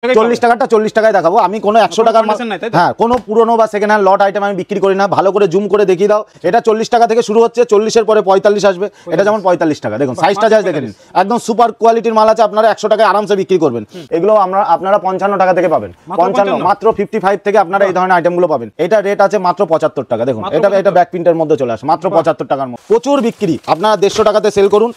40 টাকাটা 40 টাকায় দেখাবো আমি, কোনো 100 টাকার মাল। হ্যাঁ, কোনো পুরনো বা সেকেন্ড হ্যান্ড লট আইটেম আমি বিক্রি করি না। ভালো করে জুম করে দেখিয়ে দাও। এটা 40 টাকা থেকে শুরু হচ্ছে, 40-এর পরে 45 আসবে। এটা যেমন 45 টাকা, দেখুন সাইজটা জাস্ট দেখে নিন। একদম সুপার কোয়ালিটির মাল আছে, আপনারা 100 টাকায় আরামসে বিক্রি করবেন। এগুলো আপনারা 55 টাকা থেকে পাবেন। 55 মাত্র 55 থেকে আপনারা এই ধরনের আইটেমগুলো পাবেন। এটা রেট আছে মাত্র 75 টাকা। দেখুন এটা ব্যাক প্রিন্টের মধ্যে চলে আসে মাত্র 75 টাকার মধ্যে। প্রচুর বিক্রি, আপনারা 150 টাকাতে সেল করুন।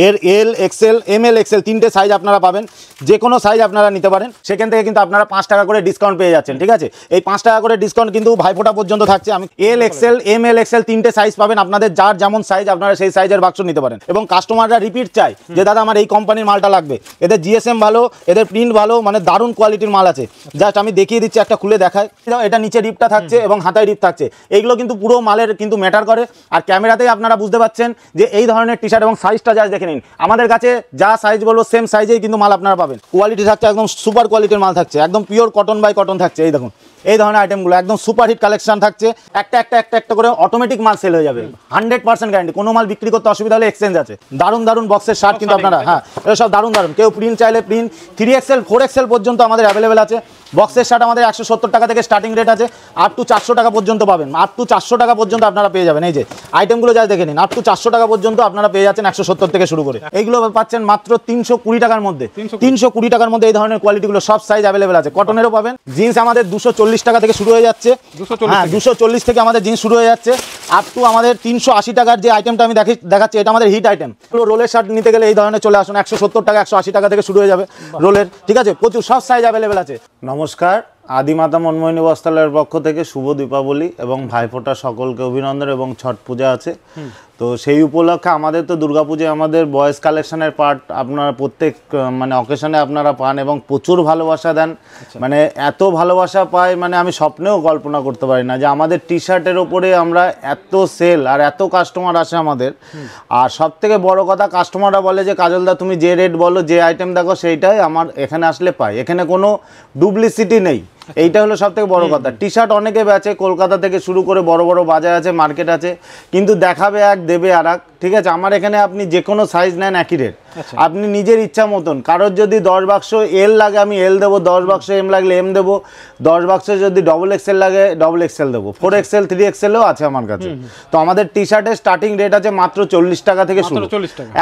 এর এল এক্সেল এমএল এক্সেল তিনটে সাইজ আপনারা পাবেন, যে কোনো সাইজ আপনারা নিতে পারেন। সেখান থেকে কিন্তু আপনারা 5 টাকা করে ডিসকাউন্ট পেয়ে যাচ্ছেন। ঠিক আছে, এই 5 টাকা করে ডিসকাউন্ট কিন্তু ভাইফোঁটা পর্যন্ত থাকছে। আমি এল এক্সেল এমএল এক্সেল তিনটে সাইজ পাবেন, আপনাদের যার যেমন সাইজ আপনারা সেই সাইজের বাক্স নিতে পারেন। এবং কাস্টমাররা রিপিট চাই যে দাদা আমার এই কোম্পানির মালটা লাগবে, এদের জিএসএম ভালো, এদের প্রিন্ট ভালো, মানে দারুণ কোয়ালিটির মাল আছে। জাস্ট আমি দেখিয়ে দিচ্ছি, একটা খুলে দেখায়। এটা নিচে রিপটা থাকছে এবং হাতায় রিপ থাকছে। এইগুলো কিন্তু পুরো মালের কিন্তু ম্যাটার করে। আর ক্যামেরাতেই আপনারা বুঝতে পাচ্ছেন যে এই ধরনের টি শার্ট এবং সাইজটা জাস্ট দেখে নিন। আমাদের কাছে যা সাইজ বলবো সেম সাইজেই কিন্তু মাল আপনারা পাবেন। কোয়ালিটি থাকছে একদম সুপার কোয়ালিটির মাল থাকছে, একদম পিওর কটন বাই কটন থাকছে। এই দেখুন এই ধরনের আইটেমগুলো একদম সুপার হিট কালেকশন থাকছে। একটা করে অটোমেটিক মাল সেল হয়ে যাবে, 100% গ্যারান্টি। কোনো মাল বিক্রি করতে অসুবিধা হলে এক্সচেঞ্জ আছে। দারুণ বক্সের শার্ট কিন্তু আপনারা, হ্যাঁ এটা সব দারুণ। কেউ প্রিন্ট চাইলে প্রিন্ট 3XL 4XL পর্যন্ত আমাদের অ্যাভেলেবেল আছে। বক্সের শার্ট আমাদের 170 টাকা থেকে স্টার্টিং রেট আছে, আপ টু 400 টাকা পর্যন্ত পাবেন। আপ টু 400 টাকা পর্যন্ত আপনারা পেয়ে যাবেন। এই যে আইটেমগুলো যা দেখে নিন, আপ টু 400 টাকা পর্যন্ত আপনারা পেয়ে যাচ্ছেন 170 থেকে শুরু করে। এইগুলো পাচ্ছেন মাত্র 320 টাকার মধ্যে। 320 টাকার মধ্যে এই ধরনের কোয়ালিটিগুলো সব সাইজ অ্যাভেলেবেল আছে। কটনেরও পাবেন। জিন্স আমাদের 240 টাকা থেকে শুরু হয়ে যাচ্ছে। হ্যাঁ, 240 থেকে আমাদের জিন্স শুরু হয়ে যাচ্ছে, আপ টু আমাদের 380 টাকার যে আইটেমটা আমি দেখাচ্ছি এটা আমাদের হিট আইটেম। রোলের শার্ট নিতে গেলে এই ধরনের চলে আসুন, 170 টাকা 180 টাকা থেকে শুরু হয়ে যাবে রোলের। ঠিক আছে, প্রচুর সব সাইজ অ্যাভেলেবেল আছে। নমস্কার, আদিমাতা মনমোহিনী বস্ত্রালয়ের পক্ষ থেকে শুভ দীপাবলি এবং ভাইফোঁটা সকলকে অভিনন্দন। এবং ছট পূজা আছে, তো সেই উপলক্ষে আমাদের তো দুর্গাপূজায় আমাদের বয়েজ কালেকশনের পার্ট আপনারা প্রত্যেক মানে অকেশনে আপনারা পান এবং প্রচুর ভালোবাসা দেন। মানে এত ভালোবাসা পাই, মানে আমি স্বপ্নেও কল্পনা করতে পারি না যে আমাদের টি শার্টের ওপরে আমরা এত সেল আর এত কাস্টমার আসে আমাদের। আর সব থেকে বড় কথা, কাস্টমাররা বলে যে কাজলদা তুমি যে রেট বলো, যে আইটেম দেখো সেইটাই আমার এখানে আসলে পাই, এখানে কোনো ডুপ্লিসিটি নেই। এইটা হলো সব থেকে বড় কথা। টি শার্ট অনেকে বেচে, কলকাতা থেকে শুরু করে বড় বড় বাজার আছে, মার্কেট আছে, কিন্তু দেখাবে এক দেবে আর এক। ঠিক আছে, আমার এখানে আপনি যে কোনো সাইজ নেন একই রেট, আপনি নিজের ইচ্ছা মতন। কারোর যদি 10 বাক্স এল লাগে আমি এল দেবো, 10 বাক্স এম লাগলে এম দেবো, 10 বাক্সে যদি ডবল এক্সেল লাগে ডবল এক্সেল দেবো, 4XL 3XLও আছে আমার কাছে। তো আমাদের টি শার্টের স্টার্টিং রেট আছে মাত্র 40 টাকা থেকে শুরু,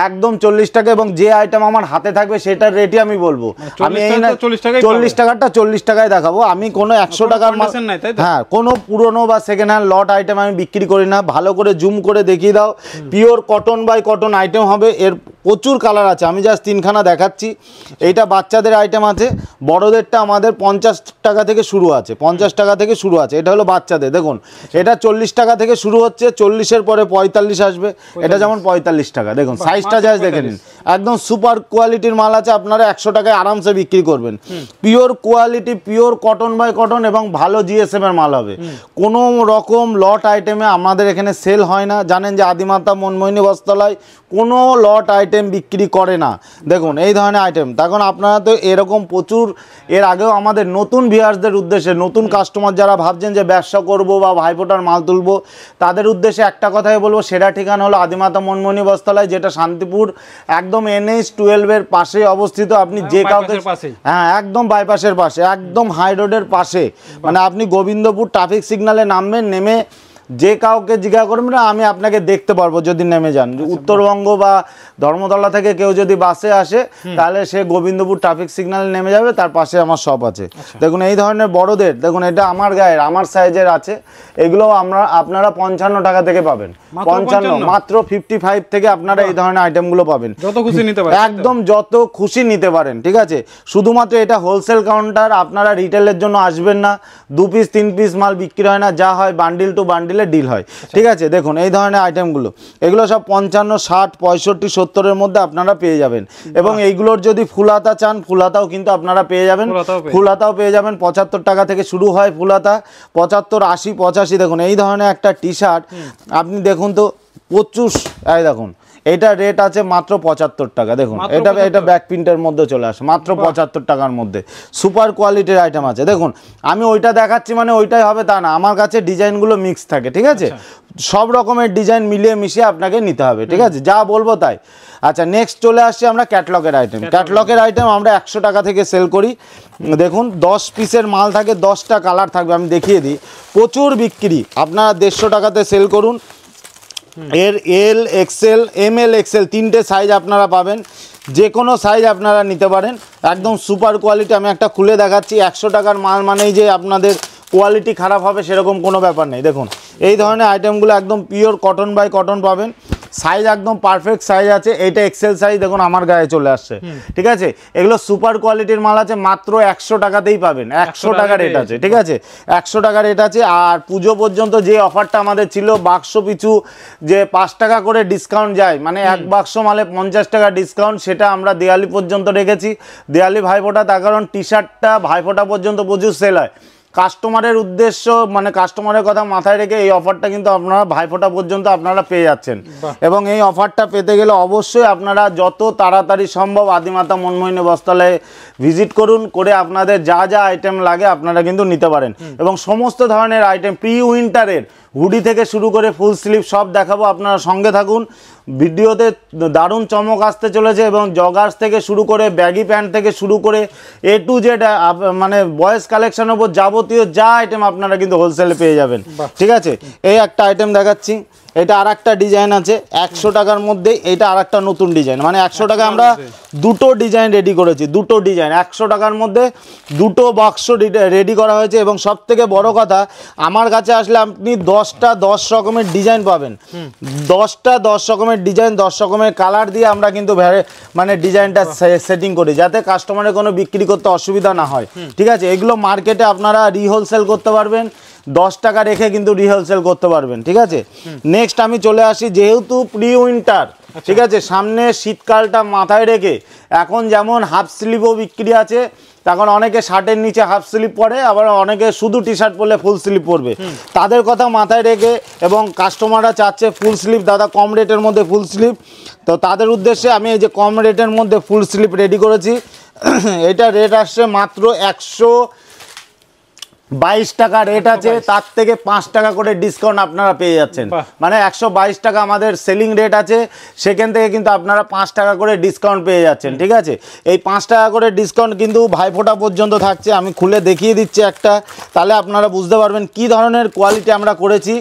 একদম 40 টাকা। এবং যে আইটেম আমার হাতে থাকবে সেটার রেটই আমি বলবো। আমি এই না 40 টাকাটা 40 টাকায় দেখাবো। আমি কোনো 100 টাকার মাল, হ্যাঁ কোনো পুরনো বা সেকেন্ড হ্যান্ড লট আইটেম আমি বিক্রি করি না। ভালো করে জুম করে দেখিয়ে দাও, pure cotton by cotton item হবে। এর প্রচুর কালার আছে, আমি জাস্ট 3খানা দেখাচ্ছি। এইটা বাচ্চাদের আইটেম আছে, বড়দেরটা আমাদের 50 টাকা থেকে শুরু আছে, 50 টাকা থেকে শুরু আছে। এটা হলো বাচ্চাদের, দেখুন এটা 40 টাকা থেকে শুরু হচ্ছে, 40-এর পরে 45 আসবে। এটা যেমন 45 টাকা, দেখুন সাইজটা জাস্ট দেখে নিন। একদম সুপার কোয়ালিটির মাল আছে, আপনারা 100 টাকায় আরামসে বিক্রি করবেন। Pure quality, pure cotton by cotton এবং ভালো জিএসএম এর মাল হবে। কোনো রকম লট আইটেমে আমাদের এখানে সেল হয় না। জানেন যে আদিমাতা মনমোহিনী বস্ত্রালয় কোনো লট আইটেম বিক্রি করে না। দেখুন এই ধরনের আইটেম, তখন আপনারা তো এরকম প্রচুর, এর আগেও আমাদের নতুন ভিউয়ার্সদের উদ্দেশ্যে, নতুন কাস্টমার যারা ভাবছেন যে ব্যবসা করব বা ভাইফোঁটার মাল তুলবো, তাদের উদ্দেশ্যে একটা কথাই বলবো, সেরা ঠিকানা হলো আদিমাতা মনমোহিনী বস্ত্রালয়, যেটা শান্তিপুর একদম NH-12 এর পাশে অবস্থিত। আপনি যে কাউকে, হ্যাঁ একদম বাইপাসের পাশে, একদম হাই রোডের পাশে। মানে আপনি গোবিন্দপুর ট্রাফিক সিগন্যালে নামবেন, নেমে যে কাউকে জিজ্ঞাসা করবেন না, আমি আপনাকে দেখতে পারবো যদি নেমে যান। উত্তরবঙ্গ বা ধর্মতলা থেকে কেউ যদি বাসে আসে, তাহলে সে গোবিন্দপুর ট্রাফিক সিগন্যালে নেমে যাবে, তার পাশে আমার শপ আছে। দেখুন এই ধরনের বড়দের, দেখুন এটা আমার গায়ের, আমার সাইজের আছে। এগুলো আপনারা 55 টাকা থেকে পাবেন। 55 মাত্র 55 থেকে আপনারা এই ধরনের আইটেমগুলো পাবেন, যত খুশি নিতে পারেন, একদম যত খুশি নিতে পারেন। ঠিক আছে, শুধুমাত্র এটা হোলসেল কাউন্টার, আপনারা রিটেলের জন্য আসবেন না। 2 পিস 3 পিস মাল বিক্রি হয় না, যা হয় বান্ডিল টু বান্ডিল ডিল হয়। ঠিক আছে, দেখুন এই ধরনের আইটেমগুলো, এগুলো সব 55, 60, 65, 70-এর মধ্যে আপনারা পেয়ে যাবেন। এবং এইগুলোর যদি ফুলাতা চান, ফুলাতাও কিন্তু আপনারা পেয়ে যাবেন, ফুলাতাও পেয়ে যাবেন। 75 টাকা থেকে শুরু হয় ফুলাতা, 75, 80, 85। দেখুন এই ধরনের একটা টি শার্ট আপনি দেখুন তো, প্রচুর, এই দেখুন এটা রেট আছে মাত্র 75 টাকা। দেখুন এটা ব্যাক প্রিন্টের মধ্যে চলে আসে মাত্র 75 টাকার মধ্যে, সুপার কোয়ালিটির আইটেম আছে। দেখুন আমি ওইটা দেখাচ্ছি মানে ওইটাই হবে তা না, আমার কাছে ডিজাইনগুলো মিক্স থাকে, ঠিক আছে, সব রকমের ডিজাইন মিলিয়ে মিশিয়ে আপনাকে নিতে হবে, ঠিক আছে, যা বলবো তাই। আচ্ছা নেক্সট চলে আসছি আমরা ক্যাটলগের আইটেম। ক্যাটলগের আইটেম আমরা 100 টাকা থেকে সেল করি। দেখুন 10 পিসের মাল থাকে, 10টা কালার থাকবে, আমি দেখিয়ে দিই, প্রচুর বিক্রি। আপনারা 150 টাকাতে সেল করুন। এর L XL M L XL 3টে সাইজ আপনারা পাবেন, যে কোনো সাইজ আপনারা নিতে পারেন, একদম সুপার কোয়ালিটি। আমি একটা খুলে দেখাচ্ছি, 100 টাকার মাল মানেই যে আপনাদের কোয়ালিটি খারাপ হবে সেরকম কোনো ব্যাপার নেই। দেখুন এই ধরনের আইটেমগুলো একদম পিওর কটন বাই কটন পাবেন, সাইজ একদম পারফেক্ট সাইজ আছে। এইটা এক্সেল সাইজ, দেখুন আমার গায়ে চলে আসছে, ঠিক আছে। এগুলো সুপার কোয়ালিটির মাল আছে, মাত্র 100 টাকাতেই পাবেন, 100 টাকা রেট আছে, ঠিক আছে, 100 টাকা রেট আছে। আর পুজো পর্যন্ত যে অফারটা আমাদের ছিল, বাক্স পিছু যে 5 টাকা করে ডিসকাউন্ট যায়, মানে এক বাক্স মালে 50 টাকা ডিসকাউন্ট, সেটা আমরা দিওয়ালি পর্যন্ত রেখেছি। দিওয়ালি ভাইফোঁটা, তার কারণ টি শার্টটা ভাইফোঁটা পর্যন্ত প্রচুর সেল হয়। কাস্টমারের উদ্দেশ্য মানে কাস্টমারের কথা মাথায় রেখে এই অফারটা কিন্তু আপনারা ভাইফোঁটা পর্যন্ত আপনারা পেয়ে যাচ্ছেন। এবং এই অফারটা পেতে গেলে অবশ্যই আপনারা যত তাড়াতাড়ি সম্ভব আদিমাতা মনমোহিনী বস্ত্রালয়ে ভিজিট করুন, করে আপনাদের যা যা আইটেম লাগে আপনারা কিন্তু নিতে পারেন। এবং সমস্ত ধরনের আইটেম প্রি উইন্টারের হুডি থেকে শুরু করে ফুল স্লিভ সব দেখাবো, আপনারা সঙ্গে থাকুন। ভিডিওতে দারুণ চমক আসতে চলেছে, এবং জগার্স থেকে শুরু করে ব্যাগি প্যান্ট থেকে শুরু করে এ টু জেড মানে বয়েজ কালেকশনের উপর যাবতীয় যা আইটেম আপনারা কিন্তু হোলসেলে পেয়ে যাবেন, ঠিক আছে। এই একটা আইটেম দেখাচ্ছি, এটা আর একটা ডিজাইন আছে 100 টাকার মধ্যে, এটা আর একটা নতুন ডিজাইন, মানে 100 টাকা আমরা দুটো ডিজাইন রেডি করেছি, দুটো ডিজাইন 100 টাকার মধ্যে দুটো বাক্স রেডি করা হয়েছে। এবং সব থেকে বড় কথা, আমার কাছে আসলে আপনি 10টা 10 রকমের ডিজাইন পাবেন, 10টা 10 রকমের ডিজাইন 10 রকমের কালার দিয়ে আমরা কিন্তু মানে ডিজাইনটা সেটিং করি, যাতে কাস্টমারের কোনো বিক্রি করতে অসুবিধা না হয়, ঠিক আছে। এগুলো মার্কেটে আপনারা রিহোলসেল করতে পারবেন, 10 টাকা রেখে কিন্তু রিহোলসেল করতে পারবেন, ঠিক আছে। নেক্সট আমি চলে আসি, যেহেতু প্রি উইন্টার, ঠিক আছে, সামনে শীতকালটা মাথায় রেখে এখন যেমন হাফ স্লিভও বিক্রি আছে, তখন অনেকে শার্টের নিচে হাফ স্লিভ পরে, আবার অনেকে শুধু টি শার্ট পরলে ফুল স্লিভ পরবে, তাদের কথা মাথায় রেখে, এবং কাস্টমাররা চাচ্ছে ফুল স্লিভ দাদা কম রেটের মধ্যে ফুল স্লিভ, তো তাদের উদ্দেশ্যে আমি এই যে কম রেটের মধ্যে ফুল স্লিভ রেডি করেছি। এটা রেট আসছে মাত্র 122 টাকা রেট আছে, তার থেকে 5 টাকা করে ডিসকাউন্ট আপনারা পেয়ে যাচ্ছেন, মানে 122 টাকা আমাদের সেলিং রেট আছে, সেখান থেকে কিন্তু আপনারা 5 টাকা করে ডিসকাউন্ট পেয়ে যাচ্ছেন, ঠিক আছে। এই 5 টাকা করে ডিসকাউন্ট কিন্তু ভাইফোঁটা পর্যন্ত থাকছে, আমি খুলে দেখিয়ে দিচ্ছি একটা, তাহলে আপনারা বুঝতে পারবেন কি ধরনের কোয়ালিটি আমরা করেছি,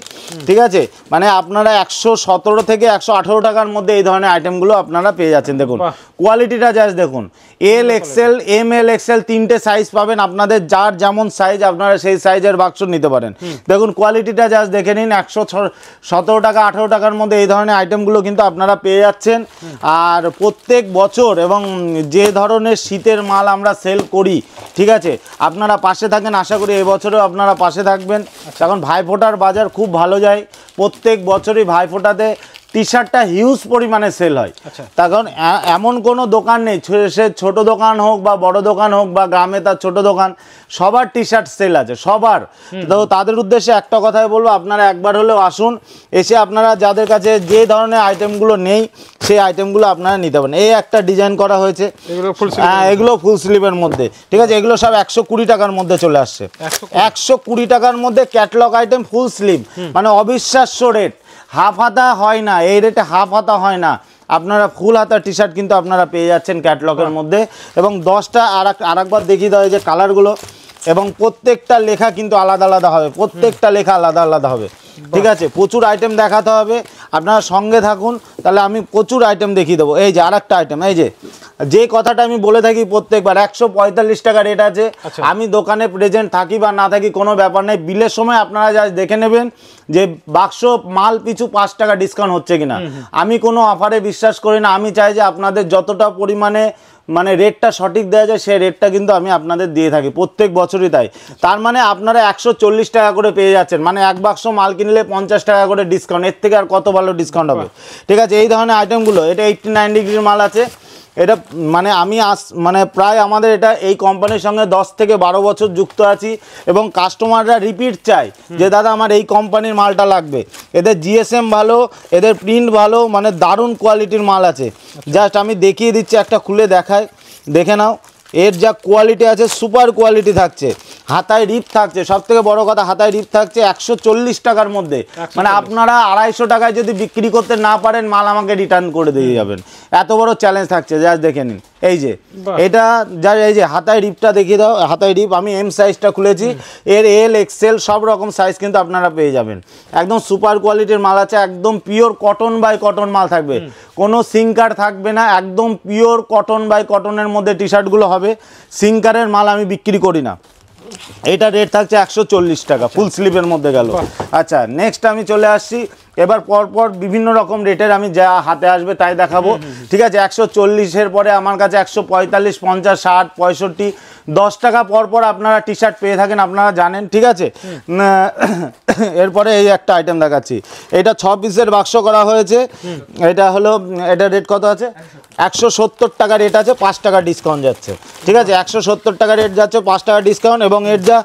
ঠিক আছে। মানে আপনারা 117 থেকে 118 টাকার মধ্যে এই ধরনের আইটেমগুলো আপনারা পেয়ে যাচ্ছেন। দেখুন কোয়ালিটিটা জাস্ট দেখুন, L XL M L XL 3টে সাইজ পাবেন, আপনাদের যার যেমন সাইজ আপনারা সেই সাইজের বাক্স নিতে পারেন। দেখুন কোয়ালিটিটা জাস্ট দেখে নিন, 117 টাকা 18 টাকার মধ্যে এই ধরনের আইটেমগুলো কিন্তু আপনারা পেয়ে যাচ্ছেন। আর প্রত্যেক বছর এবং যে ধরনের শীতের মাল আমরা সেল করি, ঠিক আছে, আপনারা পাশে থাকেন, আশা করি এবছরেও আপনারা পাশে থাকবেন। এখন ভাইফোঁটার বাজার খুব ভালো যায়, প্রত্যেক বছরই ভাইফোঁটাতে টি শার্টটা হিউজ পরিমাণে সেল হয়, তার কারণ এমন কোনো দোকান নেই, সে ছোট দোকান হোক বা বড় দোকান হোক বা গ্রামে তার ছোট দোকান, সবার টি শার্ট সেল আছে সবার। তো তাদের উদ্দেশ্যে একটা কথাই বলবো, আপনারা একবার হলেও আসুন, এসে আপনারা যাদের কাছে যে ধরনের আইটেমগুলো নেই সেই আইটেমগুলো আপনারা নিতে পারেন। এই একটা ডিজাইন করা হয়েছে, এগুলো ফুল স্লিভের মধ্যে, ঠিক আছে, এগুলো সব 120 টাকার মধ্যে চলে আসছে, 120 টাকার মধ্যে ক্যাটলগ আইটেম ফুল স্লিভ, মানে অবিশ্বাস্য রেট, হাফ হাতা হয় না, এই রেটে হাফ হাতা হয় না, আপনারা ফুল হাতা টি শার্ট কিন্তু আপনারা পেয়ে যাচ্ছেন ক্যাটলগের মধ্যে। এবং 10টা আরেকবার দেখিয়ে দেওয়া যে কালারগুলো, এবং প্রত্যেকটা লেখা কিন্তু আলাদা আলাদা হবে, প্রত্যেকটা লেখা আলাদা আলাদা হবে, ঠিক আছে। প্রচুর আইটেম দেখাতে হবে, আপনারা সঙ্গে থাকুন, তাহলে আমি প্রচুর আইটেম দেখিয়ে দেবো। এই যে আরেকটা আইটেম, এই যে কথাটা আমি বলে থাকি প্রত্যেকবার, 145 টাকা রেট আছে। আমি দোকানে প্রেজেন্ট থাকি বা না থাকি কোনো ব্যাপার নেই, বিলের সময় আপনারা যা দেখে নেবেন যে বাক্স মাল পিছু 5 টাকা ডিসকাউন্ট হচ্ছে কিনা। আমি কোনো অফারে বিশ্বাস করি না, আমি চাই যে আপনাদের যতটা পরিমাণে মানে রেটটা সঠিক দেওয়া যায় সেই রেটটা কিন্তু আমি আপনাদের দিয়ে থাকি প্রত্যেক বছরই, তাই তার মানে আপনারা 140 টাকা করে পেয়ে যাচ্ছেন, মানে এক বাক্স মাল কিনলে 50 টাকা করে ডিসকাউন্ট, এর থেকে আর কত ভালো ডিসকাউন্ট হবে, ঠিক আছে। এই ধরনের আইটেমগুলো, এটা 89 ডিগ্রির মাল আছে, এটা মানে আমি মানে প্রায় আমাদের এটা এই কোম্পানির সঙ্গে 10 থেকে 12 বছর যুক্ত আছি এবং কাস্টমাররা রিপিট চায় যে দাদা আমার এই কোম্পানির মালটা লাগবে। এদের জিএসএম ভালো, এদের প্রিন্ট ভালো, মানে দারুণ কোয়ালিটির মাল আছে। জাস্ট আমি দেখিয়ে দিচ্ছি, একটা খুলে দেখায়, দেখে নাও। এর যা কোয়ালিটি আছে সুপার কোয়ালিটি থাকছে, হাতায় রিপ থাকছে, সব থেকে বড় কথা হাতায় রিপ থাকছে 140 টাকার মধ্যে। মানে আপনারা 250 টাকায় যদি বিক্রি করতে না পারেন মাল আমাকে রিটার্ন করে দিয়ে যাবেন, এত বড় চ্যালেঞ্জ থাকছে। যা দেখে নিন, এই যে এটা যা, এই যে হাতায় রিপটা দেখিয়ে দাও, হাতায় রিপ আমি এম সাইজটা খুলেছি, এর এল এক্সেল সব রকম সাইজ কিন্তু আপনারা পেয়ে যাবেন। একদম সুপার কোয়ালিটির মাল আছে, একদম পিওর কটন বাই কটন মাল থাকবে, কোনো সিঙ্কার থাকবে না, একদম পিওর কটন বাই কটনের মধ্যে টি শার্টগুলো হবে। সিঙ্কারের মাল আমি বিক্রি করি না। এটা রেট থাকছে 140 টাকা, ফুল স্লিভের মধ্যে গেল। আচ্ছা, নেক্সট আমি চলে আসছি, এবার পরপর বিভিন্ন রকম রেটের আমি যা হাতে আসবে তাই দেখাবো, ঠিক আছে। 140-এর পরে আমার কাছে 145, 50, 60, 65, 10 টাকা পরপর আপনারা টি শার্ট পেয়ে থাকেন, আপনারা জানেন, ঠিক আছে। এরপরে এই একটা আইটেম দেখাচ্ছি, এটা 6 পিসের বাক্স করা হয়েছে। এটা হলো, এটা রেট কত আছে? 170 টাকা রেট আছে, 5 টাকা ডিসকাউন্ট যাচ্ছে, ঠিক আছে। 170 টাকা রেট যাচ্ছে, 5 টাকা ডিসকাউন্ট। এবং এর যা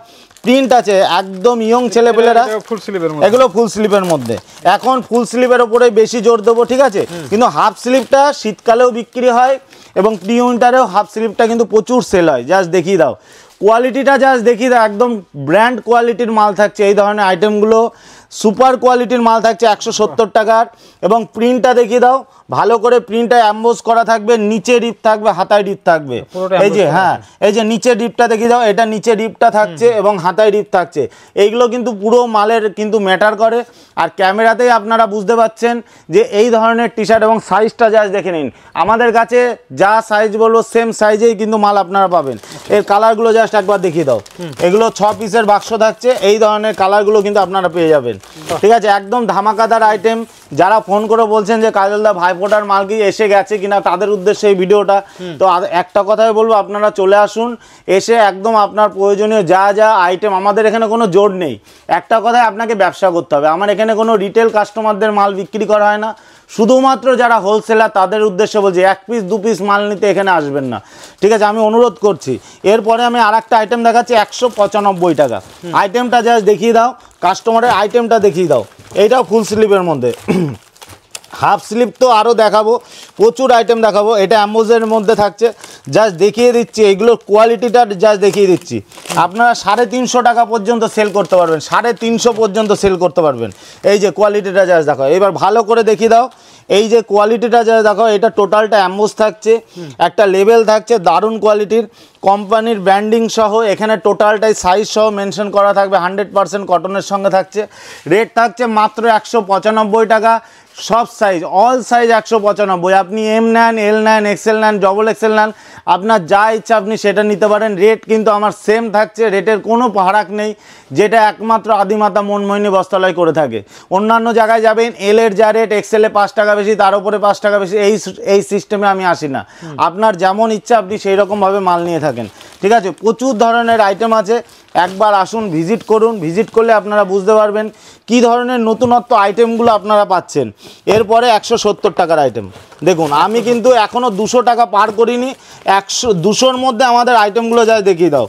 প্রিন্ট আছে একদম ইয়ং ছেলেপেলেরা, এগুলো ফুল স্লিভের মধ্যে। এখন ফুল স্লিভের ওপরে বেশি জোর দেবো, ঠিক আছে, কিন্তু হাফ স্লিভটা শীতকালেও বিক্রি হয় এবং প্রি উইন্টারেও হাফ স্লিভটা কিন্তু প্রচুর সেল হয়। জাস্ট দেখিয়ে দাও কোয়ালিটিটা, জাস্ট দেখিয়ে দাও, একদম ব্র্যান্ড কোয়ালিটির মাল থাকছে। এই ধরনের আইটেমগুলো সুপার কোয়ালিটির মাল থাকছে 170 টাকার। এবং প্রিন্টটা দেখিয়ে দাও, ভালো করে প্রিন্টটা অ্যাম্বোস করা থাকবে, নিচে রিপ থাকবে, হাতায় রিপ থাকবে। এই যে, হ্যাঁ, এই যে নিচে রিপটা দেখিয়ে দাও, এটা নিচে রিপটা থাকছে এবং হাতায় রিপ থাকছে। এইগুলো কিন্তু পুরো মালের কিন্তু ম্যাটার করে। আর ক্যামেরাতেই আপনারা বুঝতে পাচ্ছেন যে এই ধরনের টি শার্ট, এবং সাইজটা জাস্ট দেখে নিন, আমাদের কাছে যা সাইজ বলবো সেম সাইজেই কিন্তু মাল আপনারা পাবেন। এর কালারগুলো জাস্ট একবার দেখিয়ে দাও, এগুলো 6 পিসের বাক্স থাকছে, এই ধরনের কালারগুলো কিন্তু আপনারা পেয়ে যাবেন, ঠিক আছে। একদম ধামাকাদার আইটেম। যারা ফোন করে বলছেন যে কাজলদা ভাইফোঁটার মাল কি এসে গেছে কিনা, তাদের উদ্দেশ্যে এই ভিডিওটা। তো একটা কথাই বলবো, আপনারা চলে আসুন, এসে একদম আপনার প্রয়োজনীয় যা যা আইটেম, আমাদের এখানে কোনো জোর নেই, একটা কথায় আপনাকে ব্যবসা করতে হবে। আমার এখানে কোনো রিটেল কাস্টমারদের মাল বিক্রি করা হয় না, শুধুমাত্র যারা হোলসেলার তাদের উদ্দেশ্যে বলছি, 1 পিস 2 পিস মাল নিতে এখানে আসবেন না, ঠিক আছে, আমি অনুরোধ করছি। এরপরে আমি আর একটা আইটেম দেখাচ্ছি 195 টাকা। আইটেমটা জাস্ট দেখিয়ে দাও, কাস্টমারের আইটেমটা দেখিয়ে দাও। এইটাও ফুল স্লিভের মধ্যে, হাফ স্লিভ তো আরও দেখাবো, প্রচুর আইটেম দেখাবো। এটা অ্যাম্বোজের মধ্যে থাকছে, জাস্ট দেখিয়ে দিচ্ছি, এগুলোর কোয়ালিটিটা জাস্ট দেখিয়ে দিচ্ছি। আপনারা 350 টাকা পর্যন্ত সেল করতে পারবেন, 350 পর্যন্ত সেল করতে পারবেন। এই যে কোয়ালিটিটা জাস্ট দেখো, এবার ভালো করে দেখিয়ে দাও, এই যে কোয়ালিটিটা জাস্ট দেখো, এটা টোটালটা অ্যাম্বোজ থাকছে, একটা লেবেল থাকছে দারুণ কোয়ালিটির, কোম্পানির ব্র্যান্ডিং সহ, এখানে টোটালটাই সাইজ সহ মেনশন করা থাকবে, 100% কটনের সঙ্গে থাকছে। রেট থাকছে মাত্র 195 টাকা, সব সাইজ, অল সাইজ 195। আপনি এম নেন, এল নেন, এক্সেল নেন, ডবল এক্সেল নেন, আপনার যা ইচ্ছা আপনি সেটা নিতে পারেন। রেট কিন্তু আমার সেম থাকছে, রেটের কোনো ফারাক নেই, যেটা একমাত্র আদিমাতা মনমোহিনী বস্ত্রালয় করে থাকে। অন্যান্য জায়গায় যাবেন, এলের যা রেট, এক্সেলে 5 টাকা বেশি, তার উপরে 5 টাকা বেশি, এই সিস্টেমে আমি আসি না। আপনার যেমন ইচ্ছা আপনি সেই রকমভাবে মাল নিয়ে থাকেন, ঠিক আছে। প্রচুর ধরনের আইটেম আছে, একবার আসুন, ভিজিট করুন, ভিজিট করলে আপনারা বুঝতে পারবেন কি ধরনের নতুনত্ব আইটেমগুলো আপনারা পাচ্ছেন। এরপরে 170 টাকার আইটেম দেখুন, আমি কিন্তু এখনও 200 টাকা পার করিনি, 200-র মধ্যে আমাদের আইটেমগুলো যা দেখিয়ে দাও,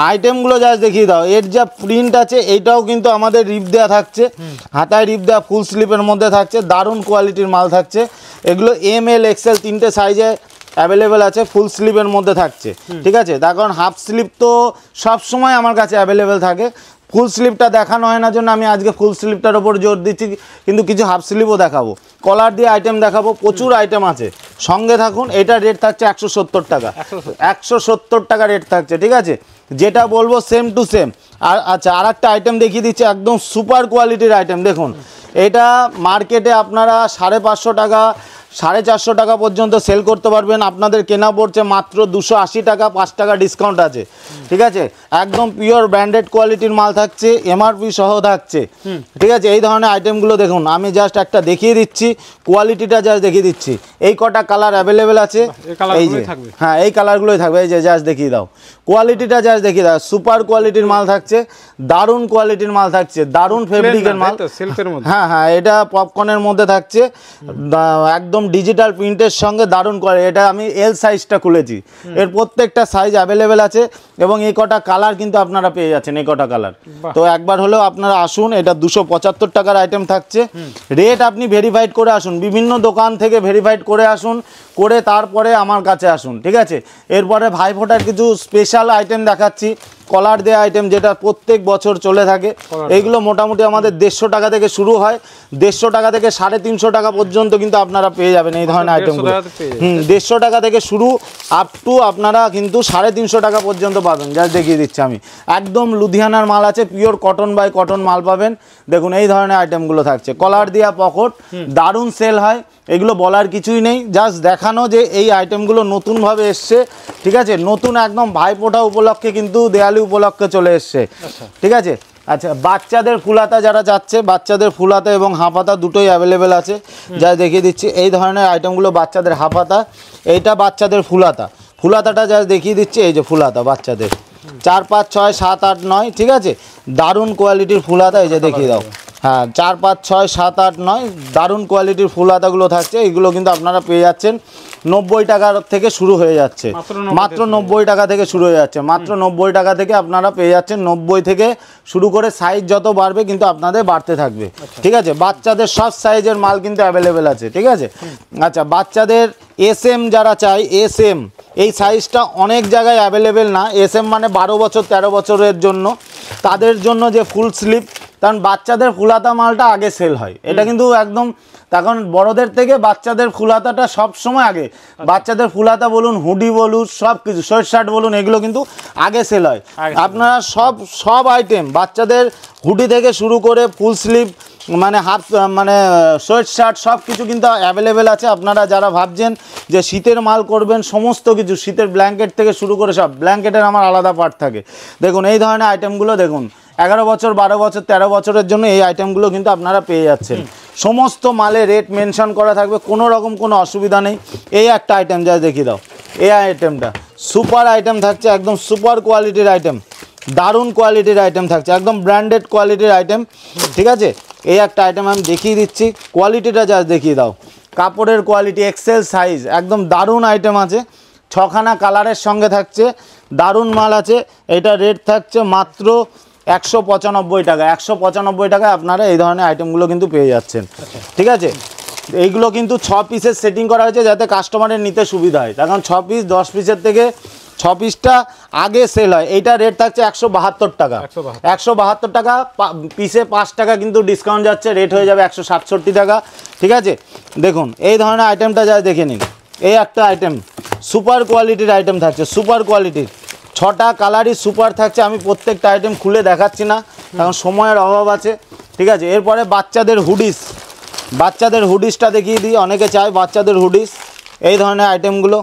আইটেমগুলো জাস্ট দেখিয়ে দাও। এর যা প্রিন্ট আছে এইটাও কিন্তু আমাদের রিপ দেওয়া থাকছে, হাতায় রিপ দেওয়া, ফুল স্লিপের মধ্যে থাকছে, দারুণ কোয়ালিটির মাল থাকছে। এগুলো এম এল এক্সেল 3টে সাইজে অ্যাভেলেবেল আছে, ফুল স্লিভের মধ্যে থাকছে, ঠিক আছে। তার কারণ হাফ স্লিভ তো সব সময় আমার কাছে অ্যাভেলেবেল থাকে, ফুল স্লিভটা দেখানো হয় না জন্য আমি আজকে ফুল স্লিভটার ওপর জোর দিচ্ছি, কিন্তু কিছু হাফ স্লিভও দেখাবো, কলার দিয়ে আইটেম দেখাবো, প্রচুর আইটেম আছে, সঙ্গে থাকুন। এটা রেট থাকছে 170 টাকা, 170 টাকা রেট থাকছে, ঠিক আছে। যেটা বলবো সেম টু সেম। আর আচ্ছা, আর একটা আইটেম দেখিয়ে দিচ্ছি, একদম সুপার কোয়ালিটির আইটেম দেখুন। এটা মার্কেটে আপনারা 550 টাকা, 450 টাকা পর্যন্ত সেল করতে পারবেন, আপনাদের কেনা পড়ছে মাত্র 280 টাকা, 5 টাকা ডিসকাউন্ট আছে, ঠিক আছে। একদম পিওর ব্র্যান্ডেড কোয়ালিটির মাল থাকছে, এমআরপি সহ থাকছে, ঠিক আছে। এই ধরনের আইটেমগুলো দেখুন, আমি জাস্ট একটা দেখিয়ে দিচ্ছি, কোয়ালিটিটা জাস্ট দেখিয়ে দিচ্ছি। এই কটা কালার অ্যাভেলেবেল আছে, এই যে, হ্যাঁ, এই কালারগুলোই থাকবে, এই যে জাস্ট দেখিয়ে দাও, কোয়ালিটিটা জাস্ট দেখিয়ে দাও, সুপার কোয়ালিটির মাল থাকছে, দারুণ কোয়ালিটির মাল থাকছে, দারুণ ফেব্রিকের মাল, হ্যাঁ হ্যাঁ, এটা পপকর্নের মধ্যে থাকছে, একদম ডিজিটাল প্রিন্টের সঙ্গে দারুণ করে। এটা আমি এল সাইজটা খুলেছি, এর প্রত্যেকটা সাইজ অ্যাভেলেবেল আছে এবং এই কটা কালার কিন্তু আপনারা পেয়ে যাচ্ছেন, এই কটা কালার। তো একবার হলেও আপনারা আসুন, এটা 275 টাকার আইটেম থাকছে। রেট আপনি ভেরিফাইড করে আসুন, বিভিন্ন দোকান থেকে ভেরিফাইড করে আসুন, করে তারপরে আমার কাছে আসুন, ঠিক আছে। এরপরে ভাইফোঁটার কিছু স্পেশাল আইটেম দেখাচ্ছি, কলার দেওয়া আইটেম যেটা প্রত্যেক বছর চলে থাকে। এইগুলো মোটামুটি আমাদের 150 টাকা থেকে শুরু হয়, 150 টাকা থেকে 350 টাকা পর্যন্ত কিন্তু আপনারা পেয়ে যাবেন এই ধরনের আইটেমগুলো। 150 টাকা থেকে শুরু আপ টু আপনারা কিন্তু 350 টাকা পর্যন্ত পাবেন। যা দেখিয়ে দিচ্ছি আমি, একদম লুধিয়ানার মাল আছে, পিওর কটন বাই কটন মাল পাবেন। দেখুন এই ধরনের আইটেমগুলো থাকছে, কলার দেওয়া পকেট, দারুণ সেল হয়। এগুলো বলার কিছুই নেই, জাস্ট দেখানো যে এই আইটেমগুলো নতুনভাবে এসছে, ঠিক আছে। নতুন একদম ভাইফোঁটা উপলক্ষে কিন্তু, দেয়ালি উপলক্ষে চলে এসছে, ঠিক আছে। আচ্ছা, বাচ্চাদের ফুলাতা যারা যাচ্ছে, বাচ্চাদের ফুলাতা এবং হাফাতা দুটোই অ্যাভেলেবেল আছে, যা দেখিয়ে দিচ্ছি। এই ধরনের আইটেমগুলো বাচ্চাদের হাফাতা, এইটা বাচ্চাদের ফুলাতা, ফুলাতাটা যা দেখিয়ে দিচ্ছি, এই যে ফুলাতা বাচ্চাদের 4, 5, 6, 7, 8, 9, ঠিক আছে। দারুণ কোয়ালিটির ফুলাতা, এই যে দেখিয়ে দাও। হ্যাঁ, 4, 5, 6, 7, 8, 9 দারুণ কোয়ালিটির ফুলাতাগুলো থাকছে। এগুলো কিন্তু আপনারা পেয়ে যাচ্ছেন 90 টাকা থেকে শুরু হয়ে যাচ্ছে, মাত্র 90 টাকা থেকে শুরু হয়ে যাচ্ছে, মাত্র 90 টাকা থেকে আপনারা পেয়ে যাচ্ছেন। 90 থেকে শুরু করে সাইজ যত বাড়বে কিন্তু আপনাদের বাড়তে থাকবে, ঠিক আছে। বাচ্চাদের সব সাইজের মাল কিন্তু অ্যাভেলেবেল আছে, ঠিক আছে। আচ্ছা, বাচ্চাদের SM যারা চাই, SM এই সাইজটা অনেক জায়গায় অ্যাভেলেবেল না। SM মানে 12 বছর 13 বছরের জন্য, তাদের জন্য যে ফুল স্লিভ, কারণ বাচ্চাদের ফুলাতা মালটা আগে সেল হয়, এটা কিন্তু একদম, তখন বড়দের থেকে বাচ্চাদের ফুলাতাটা সব সময় আগে। বাচ্চাদের ফুলাতা বলুন, হুডি বলুন, সব কিছু সোয়েট শার্ট বলুন, এগুলো কিন্তু আগে সেল হয়। আপনারা সব আইটেম, বাচ্চাদের হুডি থেকে শুরু করে ফুল স্লিভ মানে হাফ মানে সোয়েট শার্ট সব কিছু কিন্তু অ্যাভেলেবেল আছে। আপনারা যারা ভাবছেন যে শীতের মাল করবেন, সমস্ত কিছু, শীতের ব্ল্যাঙ্কেট থেকে শুরু করে সব, ব্ল্যাঙ্কেটের আমার আলাদা পার্ট থাকে। দেখুন এই ধরনের আইটেমগুলো দেখুন, 11 বছর 12 বছর 13 বছরের জন্য এই আইটেমগুলো কিন্তু আপনারা পেয়ে যাচ্ছেন। সমস্ত মালে রেট মেনশন করা থাকবে, কোনো রকম কোনো অসুবিধা নেই। এই একটা আইটেম যা দেখিয়ে দাও, এই আইটেমটা সুপার আইটেম থাকছে, একদম সুপার কোয়ালিটির আইটেম, দারুণ কোয়ালিটির আইটেম থাকছে, একদম ব্র্যান্ডেড কোয়ালিটির আইটেম, ঠিক আছে। এই একটা আইটেম আমি দেখিয়ে দিচ্ছি, কোয়ালিটিটা যা দেখিয়ে দাও, কাপড়ের কোয়ালিটি এক্সেল সাইজ, একদম দারুণ আইটেম আছে। 6খানা কালারের সঙ্গে থাকছে, দারুণ মাল আছে। এটা রেট থাকছে মাত্র 195 টাকা। 195 টাকায় আপনারা এই ধরনের আইটেমগুলো কিন্তু পেয়ে যাচ্ছেন, ঠিক আছে। এইগুলো কিন্তু 6 পিসের সেটিং করা হয়েছে যাতে কাস্টমারের নিতে সুবিধা হয়, কারণ 6 পিস 10 পিসের থেকে 6 পিসটা আগে সেল হয়। এইটা রেট থাকছে 172 টাকা। 172 টাকা, পিসে 5 টাকা কিন্তু ডিসকাউন্ট যাচ্ছে, রেট হয়ে যাবে 167 টাকা, ঠিক আছে। দেখুন এই ধরনের আইটেমটা যা দেখে নিন, এই একটা আইটেম সুপার কোয়ালিটির আইটেম থাকছে, সুপার কোয়ালিটির 6টা কালারই সুপার থাকছে। আমি প্রত্যেকটা আইটেম খুলে দেখাচ্ছি না, কারণ সময়ের অভাব আছে, ঠিক আছে। এরপরে বাচ্চাদের হুডিস, বাচ্চাদের হুডিসটা দেখিয়ে দিই, অনেকে চায় বাচ্চাদের হুডিস, এই ধরনের আইটেমগুলো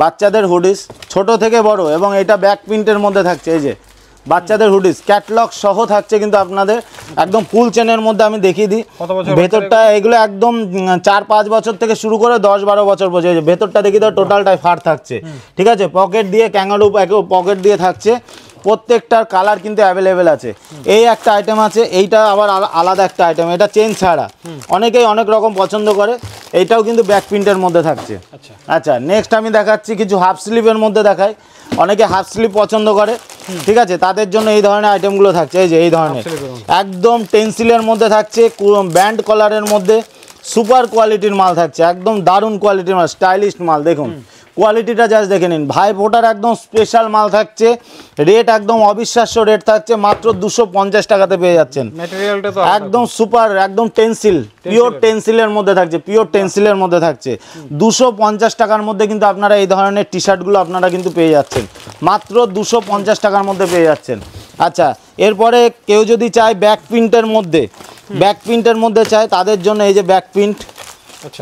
বাচ্চাদের হুডিস ছোট থেকে বড়, এবং এটা ব্যাক প্রিন্টের মধ্যে থাকছে। এই যে বাচ্চাদের হুডিস ক্যাটলগ সহ থাকছে কিন্তু আপনাদের, একদম ফুল চেনের মধ্যে। আমি দেখিয়ে দিই ভেতরটা, এগুলো একদম 4-5 বছর থেকে শুরু করে 10-12 বছর পর্যন্ত। ভেতরটা দেখিয়ে দাও, টোটালটাই ফার থাকছে, ঠিক আছে। পকেট দিয়ে ক্যাঙ্গারু পকেট দিয়ে থাকছে, প্রত্যেকটার কালার কিন্তু অ্যাভেলেবেল আছে। এই একটা আইটেম আছে, এইটা আবার আলাদা একটা আইটেম, এটা চেন ছাড়া, অনেকেই অনেক রকম পছন্দ করে। এইটাও কিন্তু ব্যাক প্রিন্টের মধ্যে থাকছে। আচ্ছা, নেক্সট আমি দেখাচ্ছি কিছু হাফ স্লিভের মধ্যে দেখাই, অনেকে হাফ স্লিভ পছন্দ করে, ঠিক আছে, তাদের জন্য এই ধরনের আইটেমগুলো থাকছে। এই যে এই ধরনের একদম টেন্সিলের মধ্যে থাকছে, ব্যান্ড কলারের মধ্যে সুপার কোয়ালিটির মাল থাকছে, একদম দারুণ কোয়ালিটির মাল, স্টাইলিশ মাল। দেখুন কোয়ালিটিটা জাস্ট দেখে নিন, ভাইফোঁটার একদম স্পেশাল মাল থাকছে, রেট একদম অবিশ্বাস্য রেট থাকছে, মাত্র 250 টাকাতে পেয়ে যাচ্ছেন। ম্যাটেরিয়ালটা তো একদম সুপার, একদম টেন্সিল, পিওর টেন্সিলের মধ্যে থাকছে, পিওর টেন্সিলের মধ্যে থাকছে। 250 টাকার মধ্যে কিন্তু আপনারা এই ধরনের টি শার্টগুলো আপনারা কিন্তু পেয়ে যাচ্ছেন, মাত্র 250 টাকার মধ্যে পেয়ে যাচ্ছেন। আচ্ছা, এরপরে কেউ যদি চায় ব্যাক প্রিন্টের মধ্যে, ব্যাক প্রিন্টের মধ্যে চায়, তাদের জন্য এই যে ব্যাক প্রিন্ট,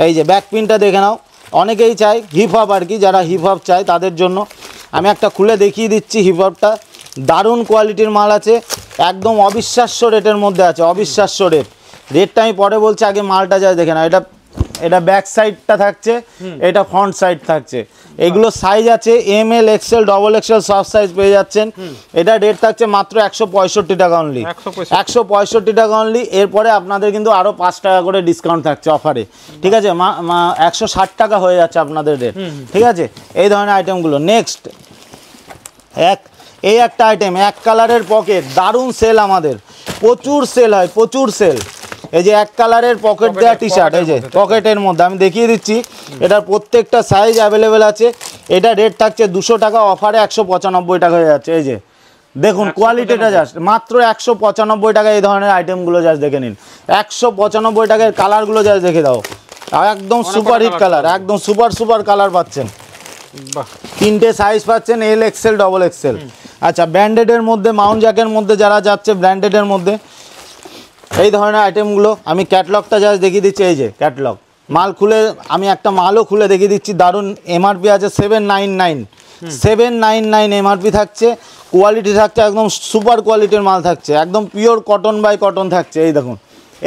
এই যে ব্যাক প্রিন্টটা দেখে নাও। অনেকেই চায় হিপ হপ আর কি, যারা হিপ হপ চায় তাদের জন্য আমি একটা খুলে দেখিয়ে দিচ্ছি। হিপ হপটা দারুণ কোয়ালিটির মাল আছে, একদম অবিশ্বাস্য রেটের মধ্যে আছে, অবিশ্বাস্য রেট। রেটটা আমি পরে বলছি, আগে মালটা যায় দেখে না। এটা ব্যাক সাইডটা থাকছে, এটা ফ্রন্ট সাইড থাকছে। এগুলো সাইজ আছে M L XL double XL সব সাইজ পেয়ে যাচ্ছেন। এটা রেট থাকছে মাত্র 165 টাকা অনলি, 165 টাকা অনলি। এরপরে আপনাদের কিন্তু আরো 5 টাকা করে ডিসকাউন্ট থাকছে অফারে, ঠিক আছে? 160 টাকা হয়ে যাচ্ছে আপনাদের রেট, ঠিক আছে? এই ধরনের আইটেমগুলো। নেক্সট এই একটা আইটেম, এক কালারের পকেট, দারুণ সেল, আমাদের প্রচুর সেল হয়, প্রচুর সেল। এই যে এক কালারের পকেট দেওয়া টি শার্ট, এই যে পকেটের মধ্যে আমি দেখিয়ে দিচ্ছি, এটার প্রত্যেকটা সাইজ অ্যাভেলেবেল আছে। এটা রেট থাকছে 200 টাকা, অফারে 195 টাকা হয়ে যাচ্ছে। এই যে দেখুন কোয়ালিটিটা জাস্ট মাত্র 195 টাকা। এই ধরনের আইটেমগুলো জাস্ট দেখে নিন, 195 টাকার কালারগুলো জাস্ট দেখে দাও, একদম সুপার হিট কালার, একদম সুপার কালার পাচ্ছেন। 3টে সাইজ পাচ্ছেন, এল এক্সেল ডবল এক্সেল। আচ্ছা, ব্র্যান্ডেডের মধ্যে, মাউন্ট জ্যাকের মধ্যে যারা যাচ্ছে ব্র্যান্ডেডের মধ্যে, এই ধরনের আইটেমগুলো আমি ক্যাটলগটা জাস্ট দেখিয়ে দিচ্ছি। এই যে ক্যাটলগ, মাল খুলে আমি একটা মালও খুলে দেখিয়ে দিচ্ছি। দারুণ এমআরপি আছে 799 এমআরপি থাকছে। কোয়ালিটি থাকছে একদম সুপার কোয়ালিটির মাল থাকছে, একদম পিওর কটন বাই কটন থাকছে। এই দেখুন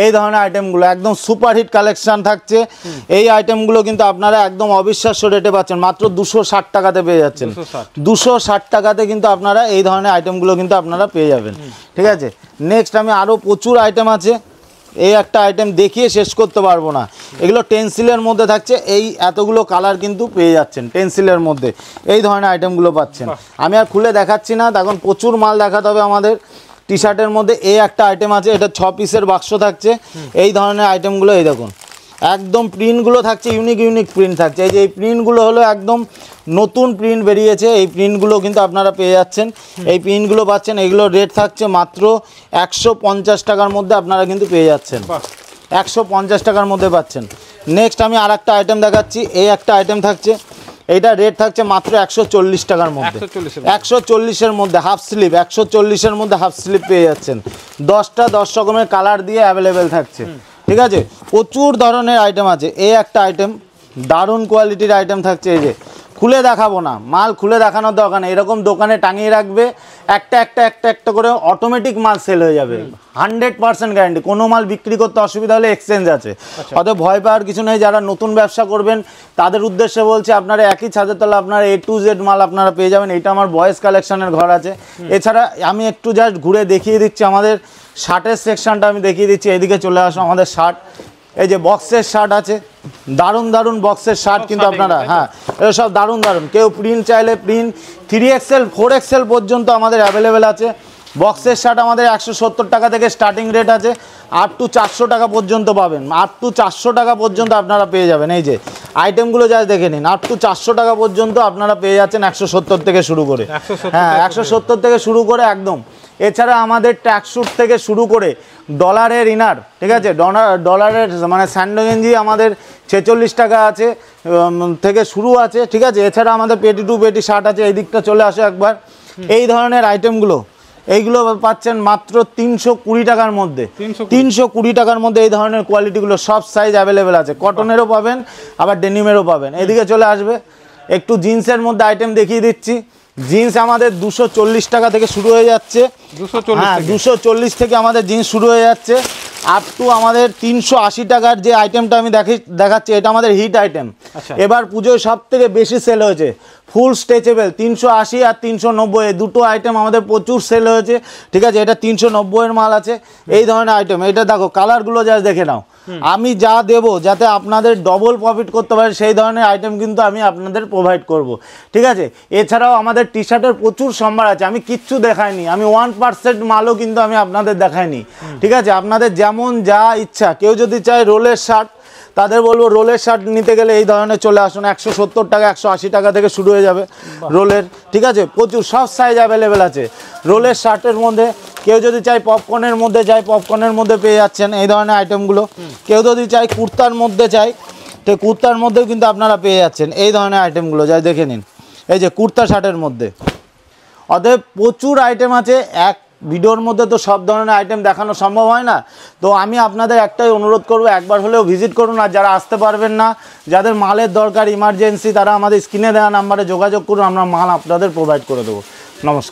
এই ধরনের আইটেমগুলো একদম সুপার হিট কালেকশন থাকছে। এই আইটেমগুলো কিন্তু আপনারা একদম অবিশ্বাস্য রেটে পাচ্ছেন, মাত্র 260 টাকাতে পেয়ে যাচ্ছেন। 260 টাকাতে কিন্তু আপনারা এই ধরনের আইটেমগুলো কিন্তু আপনারা পেয়ে যাবেন, ঠিক আছে? নেক্সট আমি আরও প্রচুর আইটেম আছে, এই একটা আইটেম দেখিয়ে শেষ করতে পারবো না। এগুলো টেন্সিলের মধ্যে থাকছে, এই এতগুলো কালার কিন্তু পেয়ে যাচ্ছেন টেন্সিলের মধ্যে, এই ধরনের আইটেমগুলো পাচ্ছেন। আমি আর খুলে দেখাচ্ছি না, তখন প্রচুর মাল দেখাতে হবে আমাদের। টি শার্টের মধ্যে এই একটা আইটেম আছে, এটা 6 পিসের বাক্স থাকছে। এই ধরনের আইটেমগুলো এই দেখুন, একদম প্রিন্টগুলো থাকছে ইউনিক প্রিন্ট থাকছে। এই যে এই প্রিন্টগুলো হলো একদম নতুন প্রিন্ট বেরিয়েছে, এই প্রিন্টগুলো কিন্তু আপনারা পেয়ে যাচ্ছেন, এই প্রিন্টগুলো পাচ্ছেন। এইগুলো রেট থাকছে মাত্র 150 টাকার মধ্যে আপনারা কিন্তু পেয়ে যাচ্ছেন, 150 টাকার মধ্যে পাচ্ছেন। নেক্সট আমি আর একটা আইটেম দেখাচ্ছি, এই একটা আইটেম থাকছে, এইটা রেট থাকছে মাত্র 140 টাকার মধ্যে, 140-এর মধ্যে হাফ স্লিভ, 140-এর মধ্যে হাফ স্লিভ পেয়ে যাচ্ছেন। 10 রকমের কালার দিয়ে অ্যাভেলেবেল থাকছে, ঠিক আছে? প্রচুর ধরনের আইটেম আছে। এই একটা আইটেম দারুণ কোয়ালিটির আইটেম থাকছে। এই যে খুলে দেখাবো না, মাল খুলে দেখানোর দরকার নেই, এরকম দোকানে টাঙিয়ে রাখবে, একটা করে অটোমেটিক মাল সেল হয়ে যাবে, 100% গ্যারান্টি। কোনো মাল বিক্রি করতে অসুবিধা হলে এক্সচেঞ্জ আছে, অতএব ভয় পাওয়ার কিছু নেই। যারা নতুন ব্যবসা করবেন তাদের উদ্দেশ্যে বলছি, আপনারা একই ছাদের তলা আপনারা A to Z মাল আপনারা পেয়ে যাবেন। এটা আমার বয়েজ কালেকশনের ঘর আছে। এছাড়া আমি একটু জাস্ট ঘুরে দেখিয়ে দিচ্ছি আমাদের শার্টের সেকশনটা, আমি দেখিয়ে দিচ্ছি। এইদিকে চলে আসো, আমাদের শার্ট, এই যে বক্সের শার্ট আছে, দারুণ বক্সের শার্ট কিন্তু আপনারা, হ্যাঁ এগুলো সব দারুণ। কেউ প্রিন্ট চাইলে প্রিন্ট 3XL 4XL পর্যন্ত আমাদের অ্যাভেলেবেল আছে। বক্সের শার্ট আমাদের 170 টাকা থেকে স্টার্টিং রেট আছে, আপ টু 400 টাকা পর্যন্ত পাবেন, আপ টু 400 টাকা পর্যন্ত আপনারা পেয়ে যাবেন। এই যে আইটেমগুলো যা দেখে নিন, আপ টু 400 টাকা পর্যন্ত আপনারা পেয়ে যাচ্ছেন, 170 থেকে শুরু করে, হ্যাঁ 170 থেকে শুরু করে একদম। এছাড়া আমাদের ট্র্যাকস্যুট থেকে শুরু করে ডলারের ইনার, ঠিক আছে, ডলারের মানে স্যান্ডো গেঞ্জি আমাদের 46 টাকা আছে থেকে শুরু আছে, ঠিক আছে? এছাড়া আমাদের পেটি টু পেটি শার্ট আছে। এই দিকটা চলে আসো একবার। এই ধরনের আইটেমগুলো এইগুলো পাচ্ছেন মাত্র 320 টাকার মধ্যে, 320 টাকার মধ্যে এই ধরনের কোয়ালিটিগুলো সব সাইজ অ্যাভেলেবেল আছে। কটনেরও পাবেন, আবার ডেনিমেরও পাবেন। এদিকে চলে আসবে, একটু জিন্সের মধ্যে আইটেম দেখিয়ে দিচ্ছি। জিন্স আমাদের 240 টাকা থেকে শুরু হয়ে যাচ্ছে, 240 থেকে আমাদের জিন্স শুরু হয়ে যাচ্ছে, আপ টু আমাদের 380 টাকার যে আইটেমটা আমি দেখাচ্ছি, এটা আমাদের হিট আইটেম। এবার পুজোয় সব থেকে বেশি সেল হয়েছে, ফুল স্ট্রেচেবল 380 আর 390, এই দুটো আইটেম আমাদের প্রচুর সেল হয়েছে, ঠিক আছে? এটা 390-এর মাল আছে, এই ধরনের আইটেম। এটা দেখো কালারগুলো জাস্ট দেখে নাও। আমি যা দেবো যাতে আপনাদের ডবল প্রফিট করতে পারে সেই ধরনের আইটেম কিন্তু আমি আপনাদের প্রোভাইড করব, ঠিক আছে? এছাড়াও আমাদের টি শার্টের প্রচুর সম্ভার আছে, আমি কিচ্ছু দেখাইনি, আমি 1% মালও কিন্তু আমি আপনাদের দেখাইনি, ঠিক আছে? আপনাদের যেমন যা ইচ্ছা, কেউ যদি চায় রোলের শার্ট, তাদের বলবো রোলের শার্ট নিতে গেলে এই ধরনের চলে আসুন, 170 টাকা 180 টাকা থেকে শুরু হয়ে যাবে রোলের, ঠিক আছে? প্রচুর সব সাইজ অ্যাভেলেবেল আছে রোলের শার্টের মধ্যে। কেউ যদি চাই পপকর্নের মধ্যে চাই, পপকর্নের মধ্যে পেয়ে যাচ্ছেন এই ধরনের আইটেমগুলো। কেউ যদি চাই কুর্তার মধ্যে চাই, তো কুর্তার মধ্যেও কিন্তু আপনারা পেয়ে যাচ্ছেন এই ধরনের আইটেমগুলো, যাই দেখে নিন। এই যে কুর্তা শার্টের মধ্যে, অতএব প্রচুর আইটেম আছে। এক ভিডিওর মধ্যে তো সব ধরনের আইটেম দেখানো সম্ভব হয় না, তো আমি আপনাদের একটাই অনুরোধ করব, একবার হলেও ভিজিট করুন। আর যারা আসতে পারবেন না, যাদের মালের দরকার ইমার্জেন্সি, তারা আমাদের স্ক্রিনে দেওয়া নাম্বারে যোগাযোগ করুন, আমরা মাল আপনাদের প্রোভাইড করে দেবো। নমস্কার।